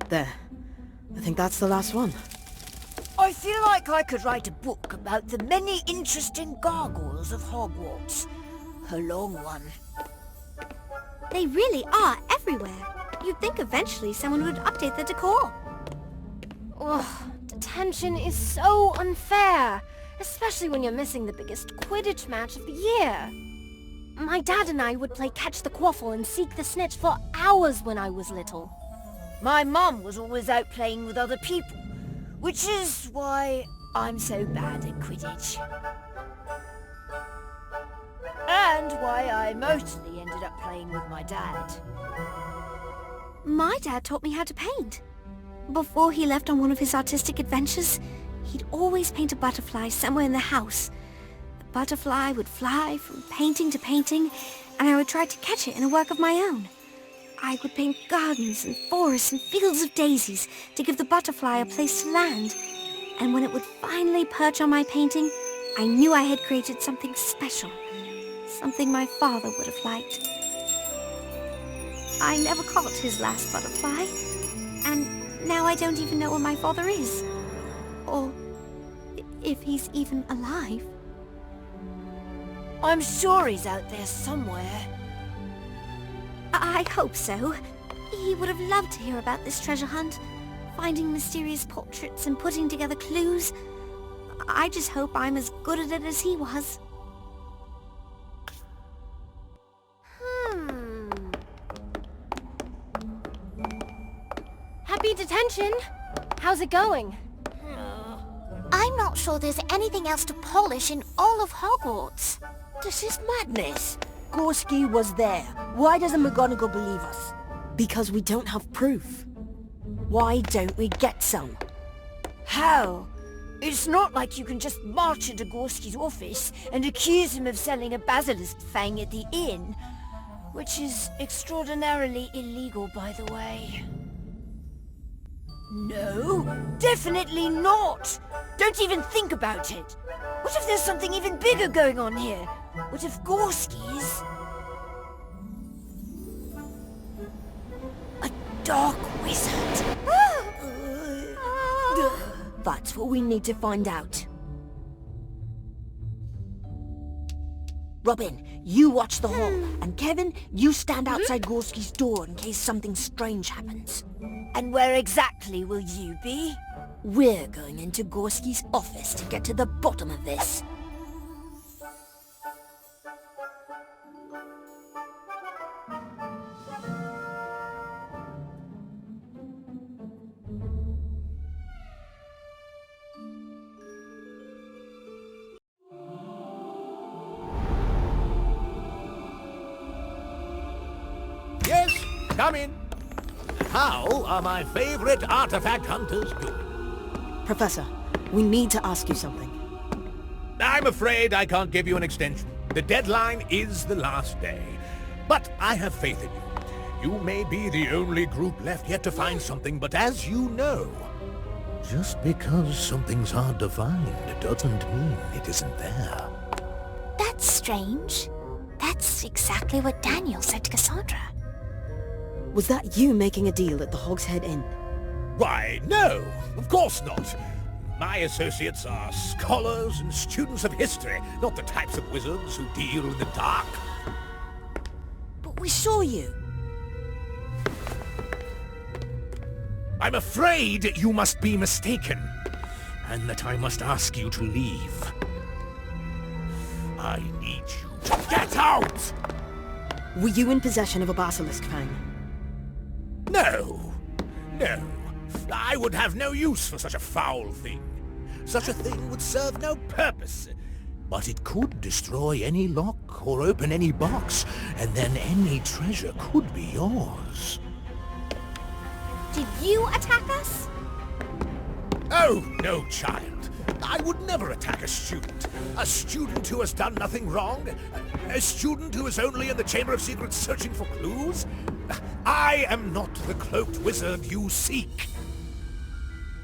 There. I think that's the last one. I feel like I could write a book about the many interesting gargoyles of Hogwarts. A long one. They really are everywhere. You'd think eventually someone would update the decor. Ugh, detention is so unfair, especially when you're missing the biggest Quidditch match of the year. My dad and I would play catch the quaffle and seek the snitch for hours when I was little. My mum was always out playing with other people, which is why I'm so bad at Quidditch. And why I mostly ended up playing with my dad. My dad taught me how to paint. Before he left on one of his artistic adventures, he'd always paint a butterfly somewhere in the house. The butterfly would fly from painting to painting, and I would try to catch it in a work of my own. I would paint gardens and forests and fields of daisies to give the butterfly a place to land. And when it would finally perch on my painting, I knew I had created something special. Something my father would have liked. I never caught his last butterfly, and now I don't even know where my father is. Or if he's even alive. I'm sure he's out there somewhere. I hope so. He would have loved to hear about this treasure hunt, finding mysterious portraits and putting together clues. I just hope I'm as good at it as he was. Happy detention! How's it going? I'm not sure there's anything else to polish in all of Hogwarts. This is madness. Gorski was there. Why doesn't McGonagall believe us? Because we don't have proof. Why don't we get some? How? It's not like you can just march into Gorski's office and accuse him of selling a basilisk fang at the inn. Which is extraordinarily illegal, by the way. No, definitely not! Don't even think about it! What if there's something even bigger going on here? What if Gorski's a dark wizard? That's what we need to find out. Robin, you watch the hall, and Kevin, you stand outside Gorski's door in case something strange happens. And where exactly will you be? We're going into Gorski's office to get to the bottom of this. Yes, come in. How are my favorite artifact hunters doing? Professor, we need to ask you something. I'm afraid I can't give you an extension. The deadline is the last day. But I have faith in you. You may be the only group left yet to find something, but as you know, just because something's hard to find doesn't mean it isn't there. That's strange. That's exactly what Daniel said to Cassandra. Was that you making a deal at the Hogshead Inn? Why, no, of course not. My associates are scholars and students of history, not the types of wizards who deal in the dark. But we saw you. I'm afraid you must be mistaken, and that I must ask you to leave. I need you to get out! Were you in possession of a basilisk fang? No, no. I would have no use for such a foul thing. Such a thing would serve no purpose. But it could destroy any lock or open any box, and then any treasure could be yours. Did you attack us? Oh, no, child. I would never attack a student. A student who has done nothing wrong. A student who is only in the Chamber of Secrets searching for clues. I am not the cloaked wizard you seek.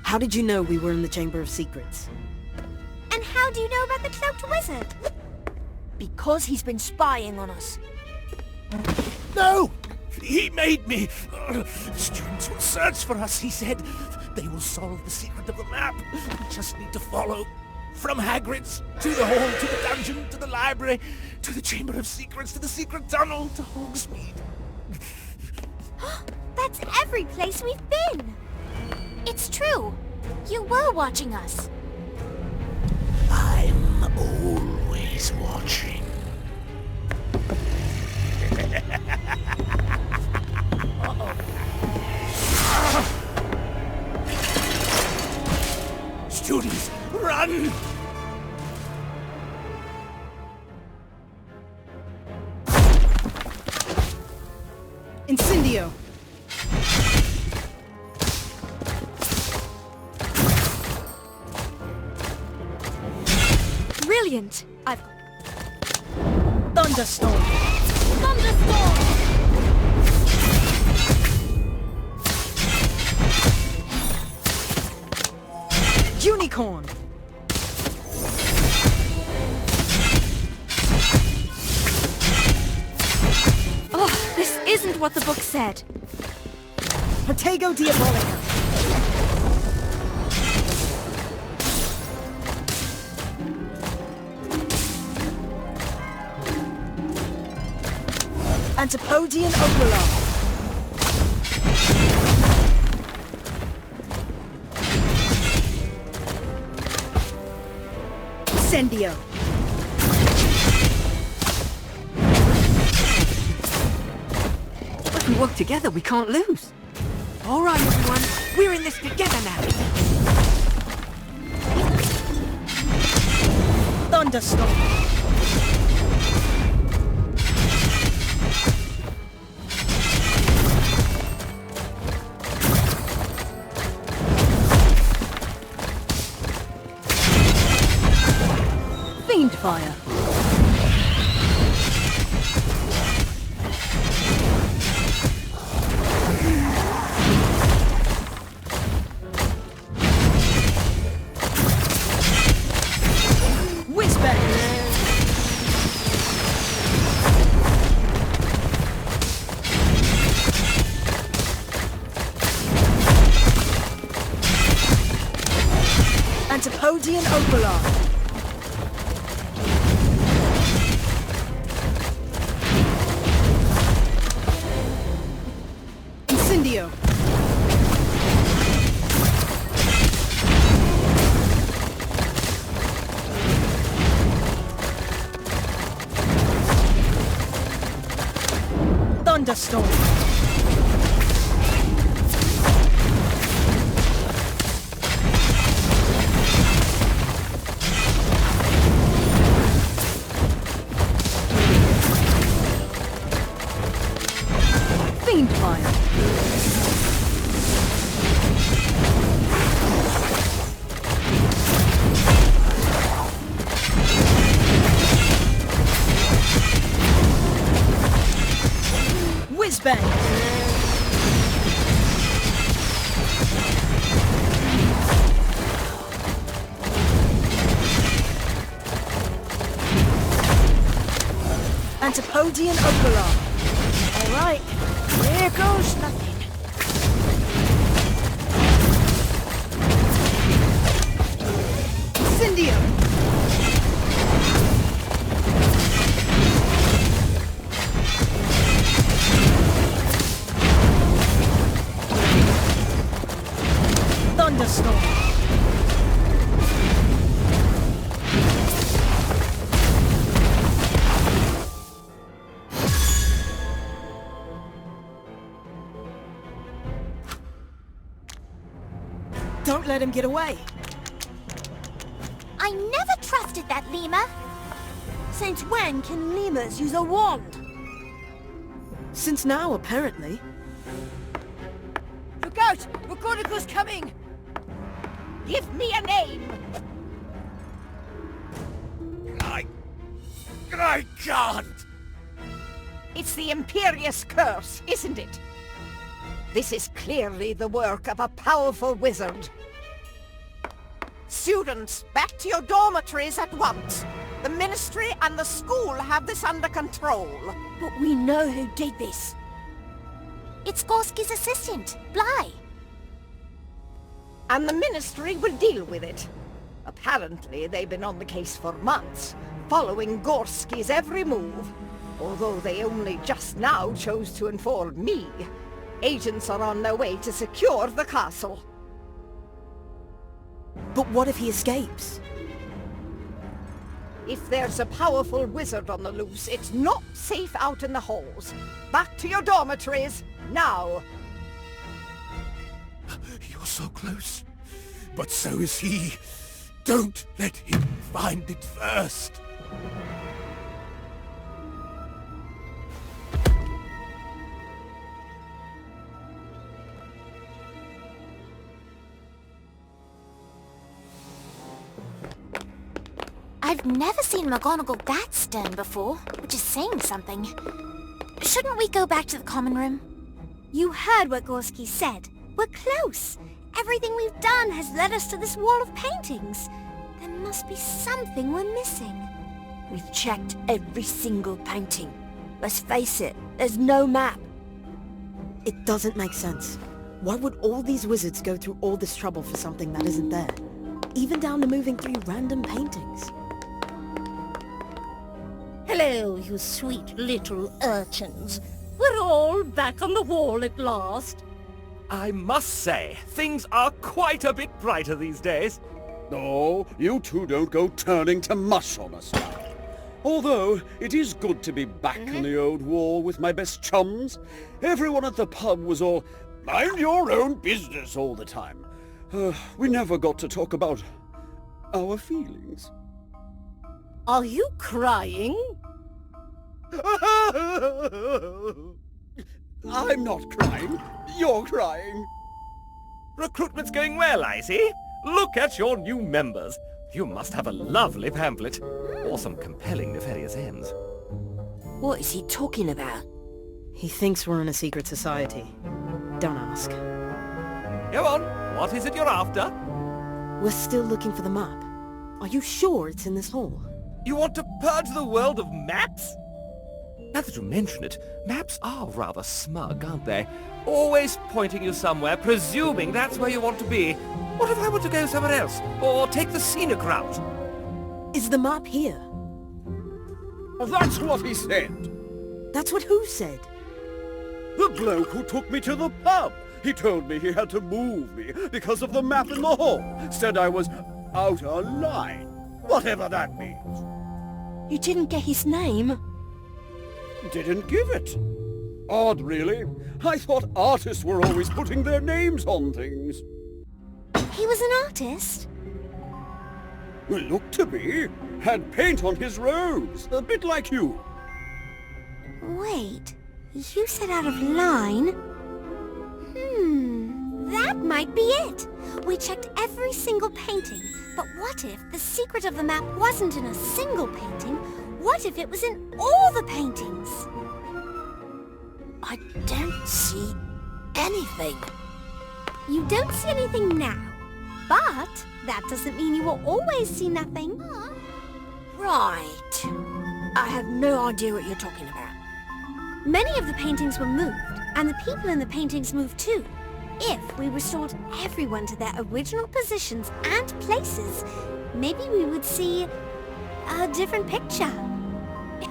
How did you know we were in the Chamber of Secrets? And how do you know about the cloaked wizard? Because he's been spying on us. No! He made me. Students will search for us, he said. They will solve the secret of the map. We just need to follow. From Hagrid's, to the hall, to the dungeon, to the library, to the Chamber of Secrets, to the secret tunnel, to Hogsmeade. That's every place we've been! It's true! You were watching us! I'm always watching. Students, run! Incendio! Brilliant! I've... Thunderstorm! Thunderstorm! Unicorn! Oh, this isn't what the book said. Protego Diabolica! Antipodian Ocular! Incendio! If we work together, we can't lose. All right, everyone. We're in this together now. Thunderstorm! Fiend Fire! Whizbang! Antipodian Ocular! Incendio! Thunderstorm! Fiend Fire! Whizbang! Antipodian Ocular! Alright, here goes nothing. Incendio! Thunderstorm! Don't let him get away. I never trusted that lemur. Since when can lemurs use a wand? Since now, apparently. Look out! McGonagall's coming! Give me a name! I can't! It's the Imperious Curse, isn't it? This is clearly the work of a powerful wizard. Students, back to your dormitories at once. The Ministry and the school have this under control. But we know who did this. It's Gorski's assistant, Bly. And the Ministry will deal with it. Apparently, they've been on the case for months, following Gorski's every move. Although they only just now chose to inform me. Agents are on their way to secure the castle. But what if he escapes? If there's a powerful wizard on the loose, it's not safe out in the halls. Back to your dormitories, now! You're so close. But so is he. Don't let him find it first. I've never seen McGonagall that stern before, which is saying something. Shouldn't we go back to the common room? You heard what Gorski said. We're close. Everything we've done has led us to this wall of paintings. There must be something we're missing. We've checked every single painting. Let's face it, there's no map. It doesn't make sense. Why would all these wizards go through all this trouble for something that isn't there? Even down to moving through random paintings. Hello, you sweet little urchins. We're all back on the wall at last. I must say, things are quite a bit brighter these days. No, you two don't go turning to mush on us now. Although, it is good to be back on the old wall with my best chums. Everyone at the pub was all, mind your own business all the time. We never got to talk about our feelings. Are you crying? I'm not crying. You're crying. Recruitment's going well, I see. Look at your new members. You must have a lovely pamphlet. Or some compelling nefarious ends. What is he talking about? He thinks we're in a secret society. Don't ask. Go on, what is it you're after? We're still looking for the map. Are you sure it's in this hall? You want to purge the world of maps? Now that you mention it, maps are rather smug, aren't they? Always pointing you somewhere, presuming that's where you want to be. What if I were to go somewhere else? Or take the scenic route? Is the map here? That's what he said. That's what who said? The bloke who took me to the pub. He told me he had to move me because of the map in the hall. Said I was out of line. Whatever that means. You didn't get his name? Didn't give it. Odd, really. I thought artists were always putting their names on things. He was an artist? Well, looked to be. Had paint on his robes, a bit like you. Wait, you said out of line? That might be it. We checked every single painting, but what if the secret of the map wasn't in a single painting? What if it was in all the paintings? I don't see anything. You don't see anything now, but that doesn't mean you will always see nothing. Right. I have no idea what you're talking about. Many of the paintings were moved, and the people in the paintings moved too. If we restored everyone to their original positions and places, maybe we would see a different picture.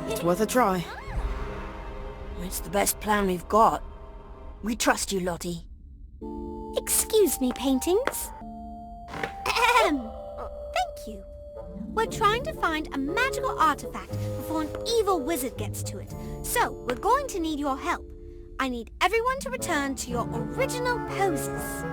It's worth a try. It's the best plan we've got. We trust you, Lottie. Excuse me, paintings. Ahem. Thank you. We're trying to find a magical artifact before an evil wizard gets to it. So, we're going to need your help. I need everyone to return to your original poses.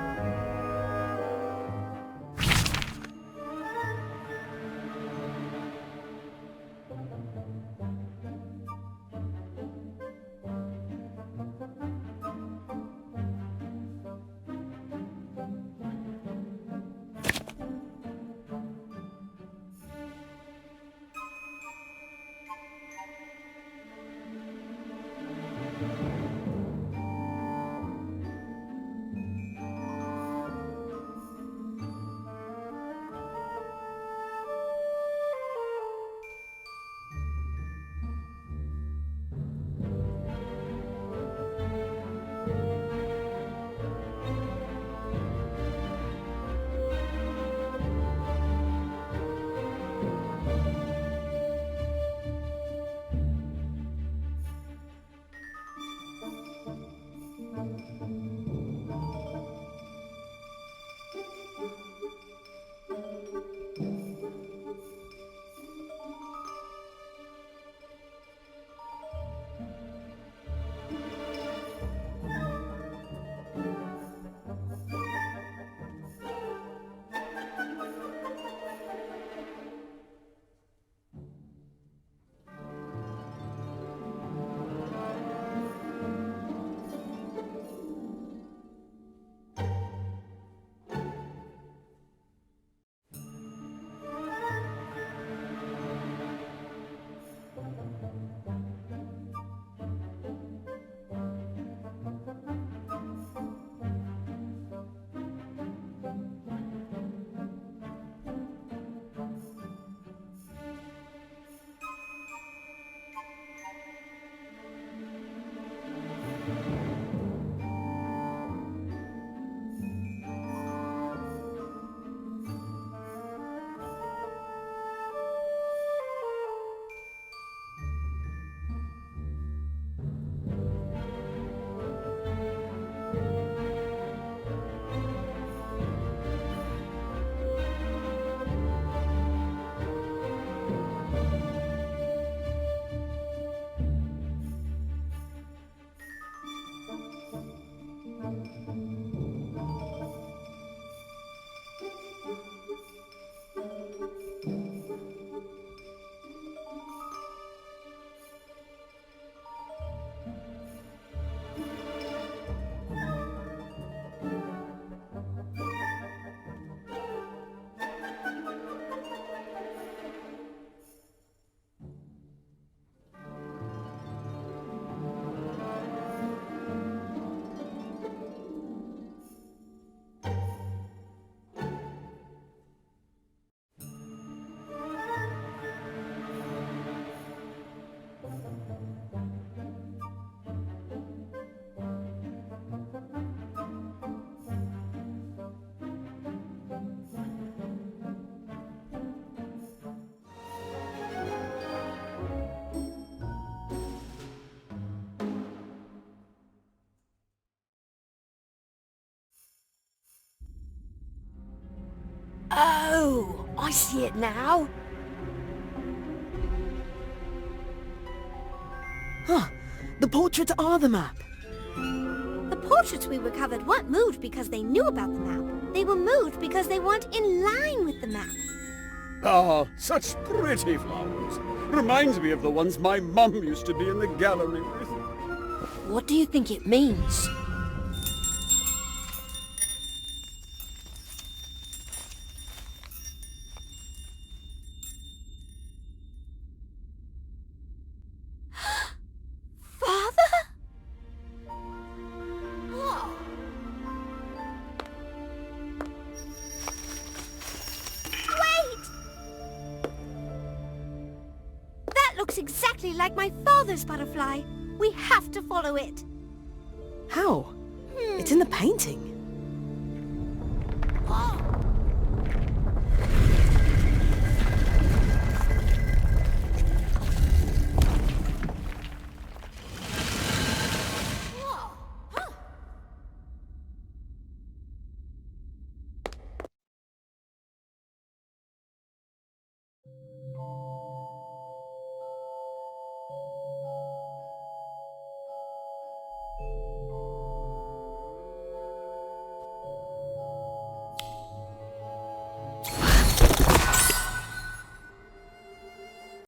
Oh, I see it now. Huh. The portraits are the map. The portraits we recovered weren't moved because they knew about the map. They were moved because they weren't in line with the map. Ah, such pretty flowers. Reminds me of the ones my mum used to be in the gallery with. What do you think it means? Looks exactly like my father's butterfly. We have to follow it. How? It's in the painting. Oh,